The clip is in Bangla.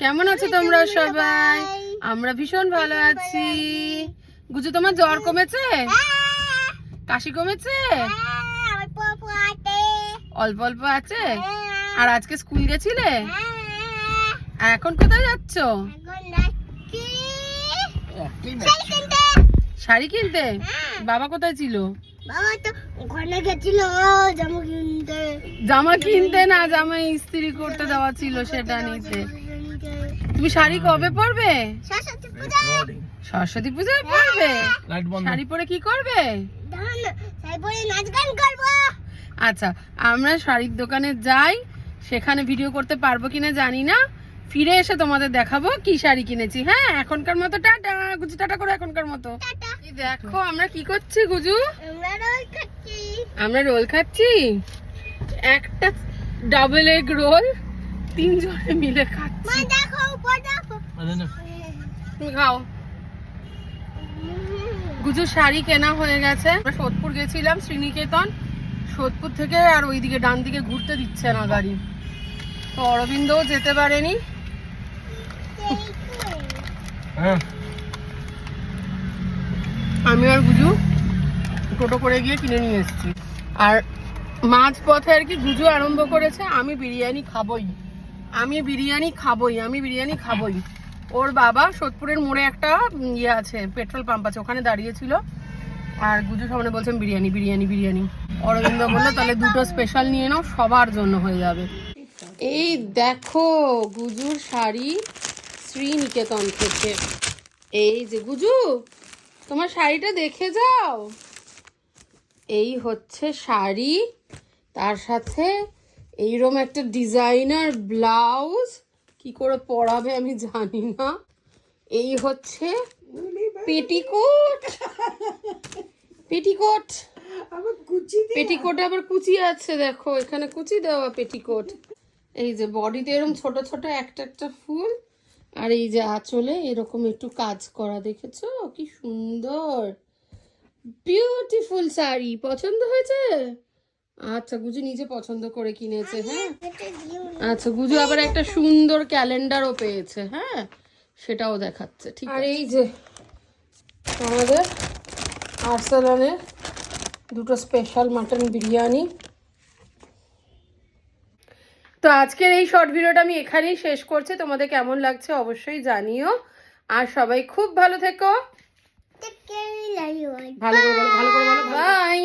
কেমন আছো তোমরা সবাই? আমরা ভীষণ ভালো আছি। গুজু, তোমার জ্বর কমেছে? কাশি কমেছে? অল্প অল্প আছে। আর আজকে স্কুল গেছিলে? আর এখন কোথায় যাচ্ছ? শাড়ি কিনতে। বাবা কোথায় ছিল? জামা কিনতে না, জামা ইস্ত্রি করতে দেওয়া ছিল, সেটা নিতে। তুমি শাড়ি কবে পরবে? সরস্বতী পূজায় পরবে? শাড়ি পরে কি করবে? আচ্ছা, আমরা শাড়ির দোকানে যাই, সেখানে ভিডিও করতে পারবো কিনা জানি না। ফিরে এসে তোমাদের দেখাবো কি শাড়ি কিনেছি। হ্যাঁ, এখনকার মতো টাটা। গুজু টাটা করো এখনকার মতো। দেখো আমরা কি করছি গুজু? আমরা রোল খাচ্ছি। একটা ডাবল এগ রোল তিনজনে মিলে খাচ্ছি। তুমি খাও। গুজু শাড়ি কেনা হয়ে গেছে। আমরা সোদপুর গেছিলাম, শ্রীনিকেতন। সোদপুর থেকে আর ওইদিকে ডান দিকে ঘুরতে দিচ্ছে না গাড়ি, তো অরবিন্দও যেতে পারেনি। আমি আর গুজু টোটো করে গিয়ে কিনে নিয়ে এসেছি। আর মাঝ পথে আর কি গুজু আরম্ভ করেছে আমি বিরিয়ানি খাবই, আমি বিরিয়ানি খাবই, আমি বিরিয়ানি খাবই। ওর বাবা সোদপুরের মোড়ে একটা ইয়ে আছে, পেট্রোল পাম্প আছে, ওখানে দাঁড়িয়েছিল। আর গুজু সামনে বলছেন বিরিয়ানি বিরিয়ানি বিরিয়ানি। অরবিন্দ বললো তাহলে দুটো স্পেশাল নিয়ে নাও, সবার জন্য হয়ে যাবে। এই দেখো গুজুর শাড়ি শ্রীনিকেতন থেকে। এই যে গুজু, তোমার শাড়িটা দেখে যাও। এই হচ্ছে শাড়ি, তার সাথে এইরকম একটা ডিজাইনার ব্লাউজ। কি করে পরাবে আমি জানি না। এই হচ্ছে পেটিকোট। পেটিকোট, পেটিকোটে আবার কুচি আছে, দেখো এখানে কুচি দেওয়া পেটিকোট। এই যে বডিতে এরকম ছোট ছোট একটা একটা ফুল, আর এই যে আঁচলে এরকম একটু কাজ করা, দেখেছো কি সুন্দর, বিউটিফুল শাড়ি। পছন্দ হয়েছে? আচ্ছা, গুজু নিজে পছন্দ করে কিনেছে। হ্যাঁ, আচ্ছা, গুজু আবার একটা সুন্দর ক্যালেন্ডারও পেয়েছে। হ্যাঁ, সেটাও দেখাচ্ছে। ঠিক আছে। আর এই যে আমাদের আর্সেলানের দুটো স্পেশাল মাটন বিরিয়ানি। তো আজকের এই শর্ট ভিডিওটা আমি এখানেই শেষ করছি। তোমাদের কেমন লাগছে অবশ্যই জানিও। আর সবাই খুব ভালো থেকো। ভালো করে বলো, ভালো করে বলো, বাই।